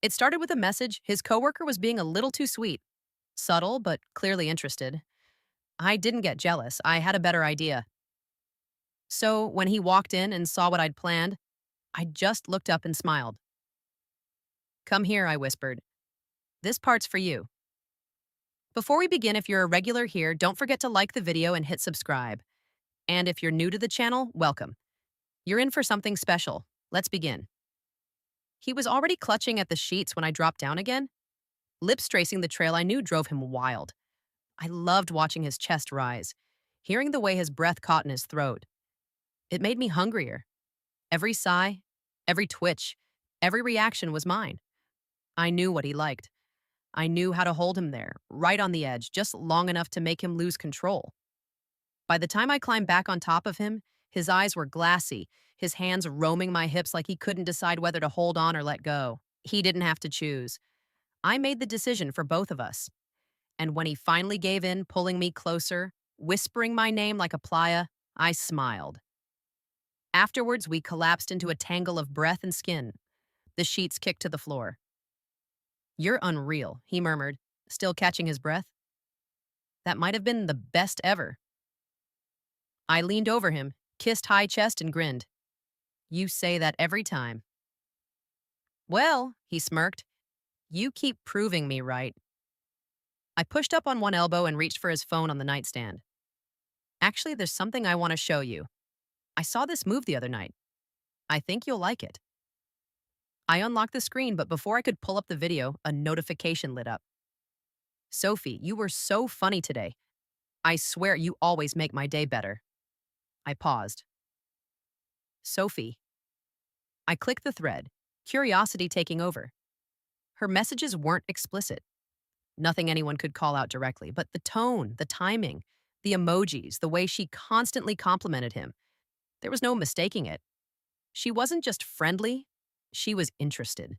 It started with a message his coworker was being a little too sweet. Subtle, but clearly interested. I didn't get jealous. I had a better idea. So when he walked in and saw what I'd planned, I just looked up and smiled. Come here, I whispered. This part's for you. Before we begin, if you're a regular here, don't forget to like the video and hit subscribe. And if you're new to the channel, welcome. You're in for something special. Let's begin. He was already clutching at the sheets when I dropped down again. Lips tracing the trail I knew drove him wild. I loved watching his chest rise, hearing the way his breath caught in his throat. It made me hungrier. Every sigh, every twitch, every reaction was mine. I knew what he liked. I knew how to hold him there, right on the edge, just long enough to make him lose control. By the time I climbed back on top of him, his eyes were glassy, his hands roaming my hips like he couldn't decide whether to hold on or let go. He didn't have to choose. I made the decision for both of us. And when he finally gave in, pulling me closer, whispering my name like a playa, I smiled. Afterwards, we collapsed into a tangle of breath and skin. The sheets kicked to the floor. You're unreal, he murmured, still catching his breath. That might have been the best ever. I leaned over him, kissed high chest, and grinned. You say that every time. Well, he smirked, you keep proving me right. I pushed up on one elbow and reached for his phone on the nightstand. Actually, there's something I want to show you. I saw this move the other night. I think you'll like it. I unlocked the screen, but before I could pull up the video, a notification lit up. Sophie, you were so funny today. I swear you always make my day better. I paused. Sophie. I clicked the thread, curiosity taking over. Her messages weren't explicit. Nothing anyone could call out directly, but the tone, the timing, the emojis, the way she constantly complimented him. There was no mistaking it. She wasn't just friendly, she was interested.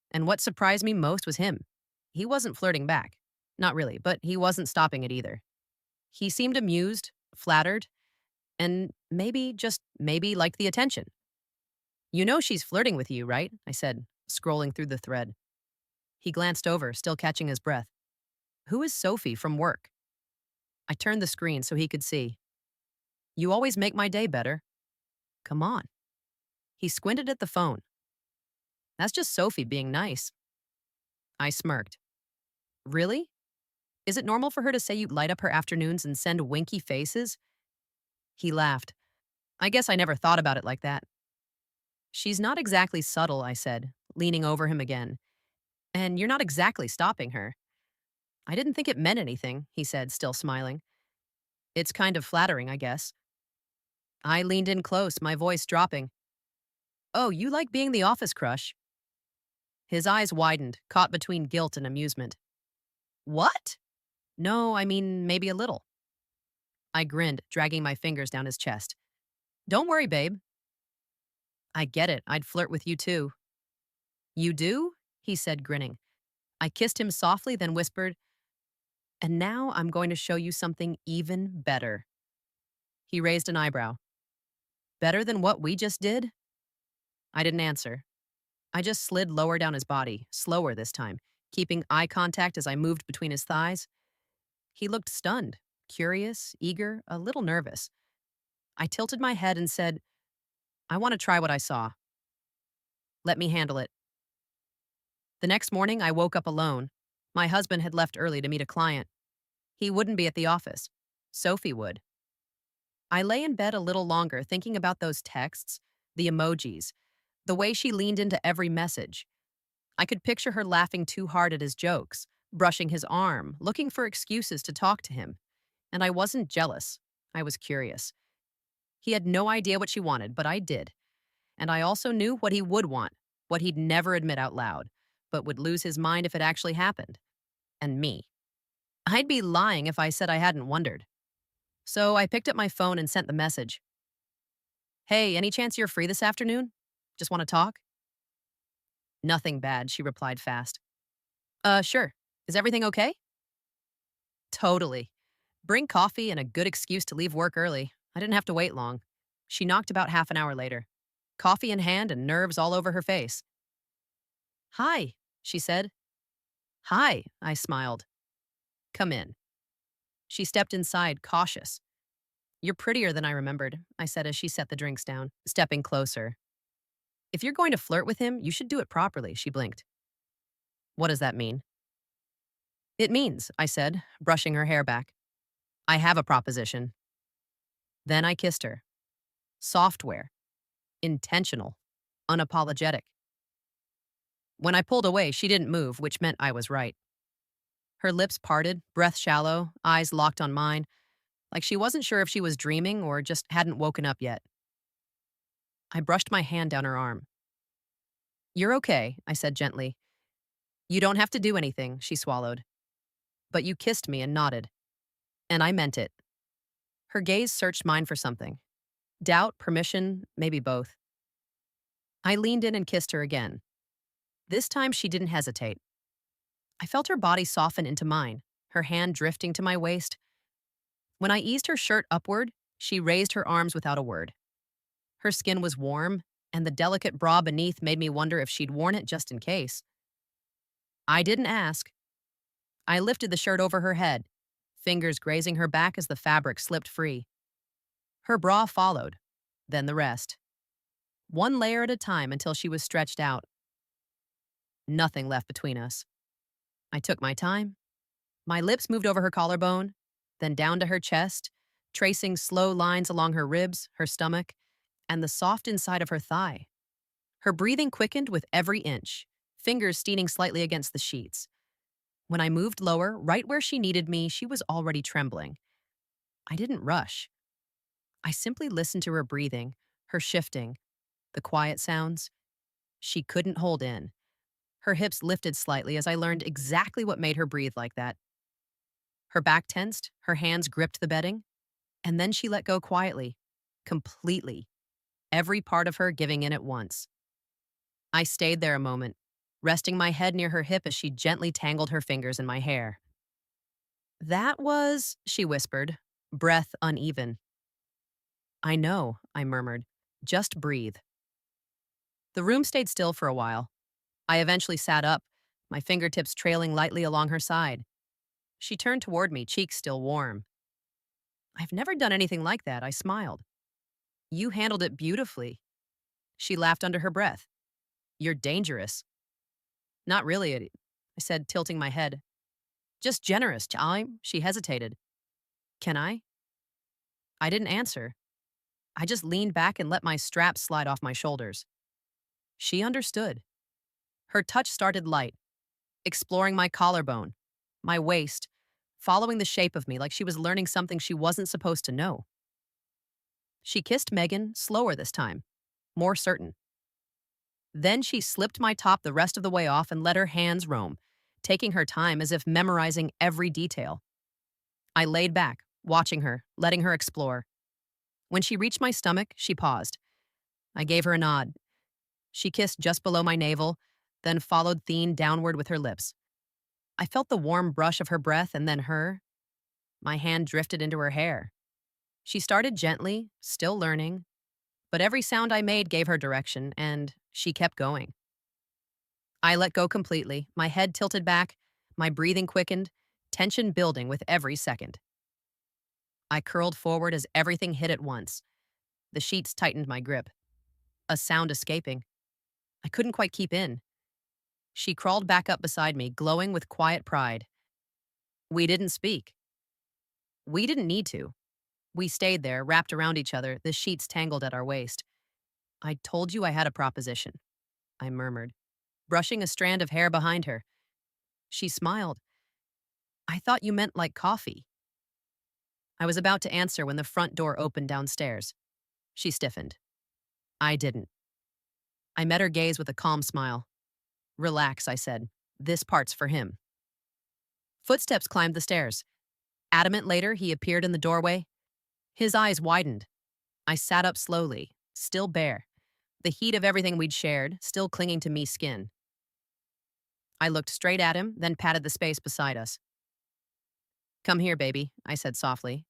And what surprised me most was him. He wasn't flirting back. Not really, but he wasn't stopping it either. He seemed amused, flattered, and maybe, just maybe, liked the attention. You know she's flirting with you, right? I said, scrolling through the thread. He glanced over, still catching his breath. Who is Sophie from work? I turned the screen so he could see. You always make my day better. Come on. He squinted at the phone. That's just Sophie being nice. I smirked. Really? Is it normal for her to say you light up her afternoons and send winky faces? He laughed. I guess I never thought about it like that. She's not exactly subtle, I said, leaning over him again. And you're not exactly stopping her. I didn't think it meant anything, he said, still smiling. It's kind of flattering, I guess. I leaned in close, my voice dropping. Oh, you like being the office crush? His eyes widened, caught between guilt and amusement. What? No, I mean, maybe a little. I grinned, dragging my fingers down his chest. Don't worry, babe. I get it. I'd flirt with you too. You do? He said, grinning. I kissed him softly, then whispered, and now I'm going to show you something even better. He raised an eyebrow. Better than what we just did? I didn't answer. I just slid lower down his body, slower this time, keeping eye contact as I moved between his thighs. He looked stunned, curious, eager, a little nervous. I tilted my head and said, I want to try what I saw. Let me handle it. The next morning, I woke up alone. My husband had left early to meet a client. He wouldn't be at the office. Sophie would. I lay in bed a little longer, thinking about those texts, the emojis, the way she leaned into every message. I could picture her laughing too hard at his jokes, brushing his arm, looking for excuses to talk to him. And I wasn't jealous. I was curious. He had no idea what she wanted, but I did. And I also knew what he would want, what he'd never admit out loud, but would lose his mind if it actually happened. And me. I'd be lying if I said I hadn't wondered. So I picked up my phone and sent the message. Hey, any chance you're free this afternoon? Just want to talk? Nothing bad, she replied fast. Sure. Is everything okay? Totally. Bring coffee and a good excuse to leave work early. I didn't have to wait long. She knocked about half an hour later. Coffee in hand and nerves all over her face. Hi. she said. Hi, I smiled. Come in. She stepped inside, cautious. You're prettier than I remembered, I said as she set the drinks down, stepping closer. If you're going to flirt with him, you should do it properly, she blinked. What does that mean? It means, I said, brushing her hair back. I have a proposition. Then I kissed her. Software. Intentional. Unapologetic. When I pulled away, she didn't move, which meant I was right. Her lips parted, breath shallow, eyes locked on mine, like she wasn't sure if she was dreaming or just hadn't woken up yet. I brushed my hand down her arm. You're okay, I said gently. You don't have to do anything, she swallowed. But you kissed me and nodded. And I meant it. Her gaze searched mine for something. Doubt, permission, maybe both. I leaned in and kissed her again. This time she didn't hesitate. I felt her body soften into mine, her hand drifting to my waist. When I eased her shirt upward, she raised her arms without a word. Her skin was warm, and the delicate bra beneath made me wonder if she'd worn it just in case. I didn't ask. I lifted the shirt over her head, fingers grazing her back as the fabric slipped free. Her bra followed, then the rest. One layer at a time until she was stretched out. Nothing left between us. I took my time. My lips moved over her collarbone, then down to her chest, tracing slow lines along her ribs, her stomach, and the soft inside of her thigh. Her breathing quickened with every inch, fingers stealing slightly against the sheets. When I moved lower, right where she needed me, she was already trembling. I didn't rush. I simply listened to her breathing, her shifting, the quiet sounds. She couldn't hold in. Her hips lifted slightly as I learned exactly what made her breathe like that. Her back tensed, her hands gripped the bedding, and then she let go quietly, completely, every part of her giving in at once. I stayed there a moment, resting my head near her hip as she gently tangled her fingers in my hair. That was, she whispered, breath uneven. I know, I murmured. Just breathe. The room stayed still for a while. I eventually sat up, my fingertips trailing lightly along her side. She turned toward me, cheeks still warm. I've never done anything like that, I smiled. You handled it beautifully. She laughed under her breath. You're dangerous. Not really, I said, tilting my head. Just generous, she hesitated. Can I? I didn't answer. I just leaned back and let my straps slide off my shoulders. She understood. Her touch started light, exploring my collarbone, my waist, following the shape of me like she was learning something she wasn't supposed to know. She kissed Megan, slower this time, more certain. Then she slipped my top the rest of the way off and let her hands roam, taking her time as if memorizing every detail. I laid back, watching her, letting her explore. When she reached my stomach, she paused. I gave her a nod. She kissed just below my navel, then followed Theen downward with her lips. I felt the warm brush of her breath and then her. My hand drifted into her hair. She started gently, still learning, but every sound I made gave her direction, and she kept going. I let go completely, my head tilted back, my breathing quickened, tension building with every second. I curled forward as everything hit at once. The sheets tightened my grip. A sound escaping. I couldn't quite keep in. She crawled back up beside me, glowing with quiet pride. We didn't speak. We didn't need to. We stayed there, wrapped around each other, the sheets tangled at our waist. I told you I had a proposition, I murmured, brushing a strand of hair behind her. She smiled. I thought you meant like coffee. I was about to answer when the front door opened downstairs. She stiffened. I didn't. I met her gaze with a calm smile. Relax, I said. This part's for him. Footsteps climbed the stairs. Adamant later, he appeared in the doorway. His eyes widened. I sat up slowly, still bare, the heat of everything we'd shared still clinging to me's skin. I looked straight at him, then patted the space beside us. Come here, baby, I said softly.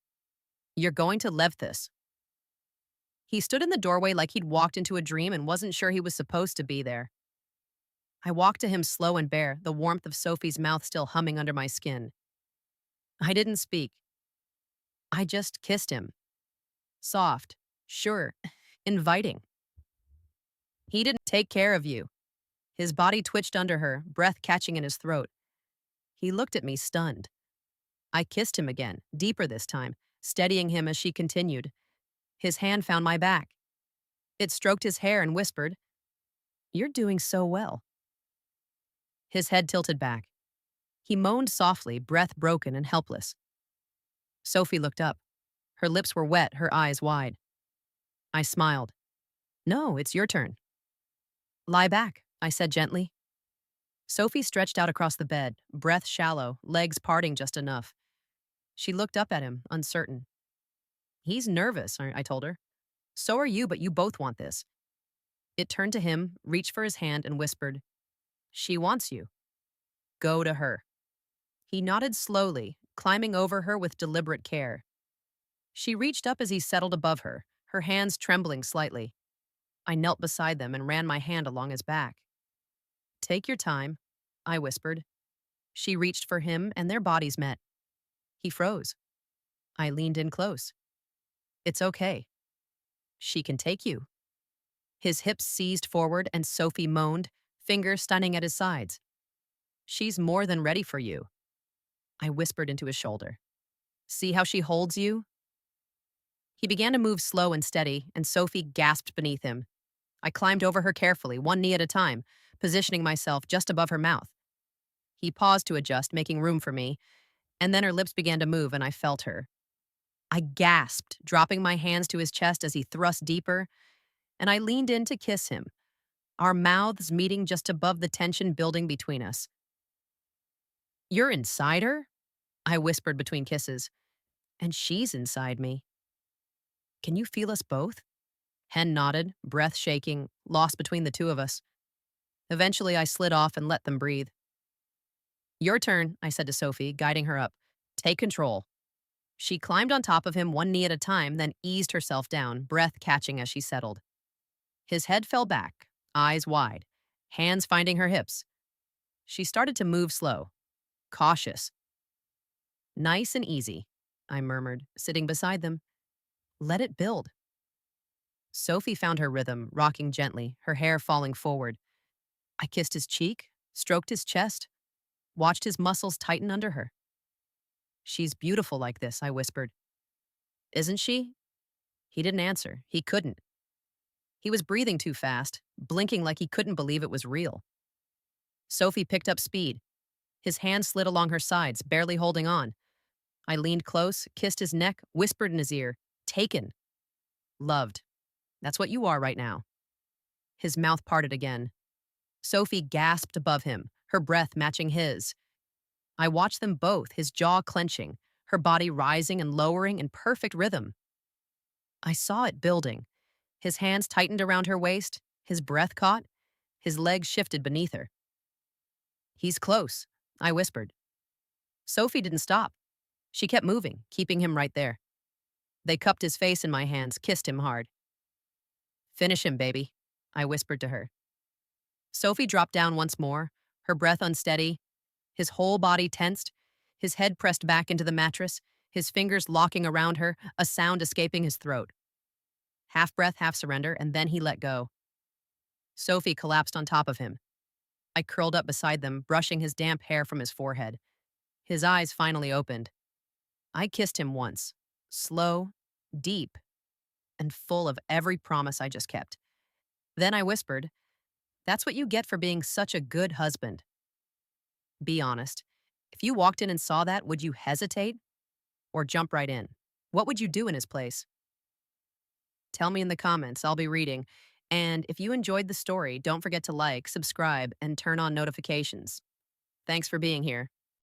You're going to love this. He stood in the doorway like he'd walked into a dream and wasn't sure he was supposed to be there. I walked to him slow and bare, the warmth of Sophie's mouth still humming under my skin. I didn't speak. I just kissed him. Soft, sure, inviting. He didn't take care of you. His body twitched under her, breath catching in his throat. He looked at me, stunned. I kissed him again, deeper this time, steadying him as she continued. His hand found my back. It stroked his hair and whispered, "You're doing so well." His head tilted back. He moaned softly, breath broken and helpless. Sophie looked up. Her lips were wet, her eyes wide. I smiled. "No, it's your turn." "Lie back," I said gently. Sophie stretched out across the bed, breath shallow, legs parting just enough. She looked up at him, uncertain. "He's nervous," I told her. "So are you, but you both want this." It turned to him, reached for his hand, and whispered, "She wants you. Go to her." He nodded slowly, climbing over her with deliberate care. She reached up as he settled above her hands trembling slightly. I knelt beside them and ran my hand along his back. "Take your time," I whispered. She reached for him, and their bodies met. He froze. I leaned in close. "It's okay. She can take you." His hips seized forward, and Sophie moaned, fingers stunning at his sides. "She's more than ready for you." I whispered into his shoulder. "See how she holds you?" He began to move slow and steady, and Sophie gasped beneath him. I climbed over her carefully, one knee at a time, positioning myself just above her mouth. He paused to adjust, making room for me, and then her lips began to move, and I felt her. I gasped, dropping my hands to his chest as he thrust deeper, and I leaned in to kiss him, our mouths meeting just above the tension building between us. "You're inside her?" I whispered between kisses. "And she's inside me." "Can you feel us both?" Hen nodded, breath shaking, lost between the two of us. Eventually, I slid off and let them breathe. "Your turn," I said to Sophie, guiding her up. "Take control." She climbed on top of him, one knee at a time, then eased herself down, breath catching as she settled. His head fell back, eyes wide, hands finding her hips. She started to move slow, cautious. "Nice and easy," I murmured, sitting beside them. "Let it build." Sophie found her rhythm, rocking gently, her hair falling forward. I kissed his cheek, stroked his chest, watched his muscles tighten under her. "She's beautiful like this," I whispered. "Isn't she?" He didn't answer. He couldn't. He was breathing too fast, blinking like he couldn't believe it was real. Sophie picked up speed. His hand slid along her sides, barely holding on. I leaned close, kissed his neck, whispered in his ear, "Taken. Loved. That's what you are right now." His mouth parted again. Sophie gasped above him, her breath matching his. I watched them both, his jaw clenching, her body rising and lowering in perfect rhythm. I saw it building. His hands tightened around her waist, his breath caught, his legs shifted beneath her. "He's close," I whispered. Sophie didn't stop. She kept moving, keeping him right there. They cupped his face in my hands, kissed him hard. "Finish him, baby," I whispered to her. Sophie dropped down once more, her breath unsteady, his whole body tensed, his head pressed back into the mattress, his fingers locking around her, a sound escaping his throat. Half breath, half surrender, and then he let go. Sophie collapsed on top of him. I curled up beside them, brushing his damp hair from his forehead. His eyes finally opened. I kissed him once, slow, deep, and full of every promise I just kept. Then I whispered, "That's what you get for being such a good husband." Be honest. If you walked in and saw that, would you hesitate or jump right in? What would you do in his place? Tell me in the comments. I'll be reading. And if you enjoyed the story, don't forget to like, subscribe, and turn on notifications. Thanks for being here.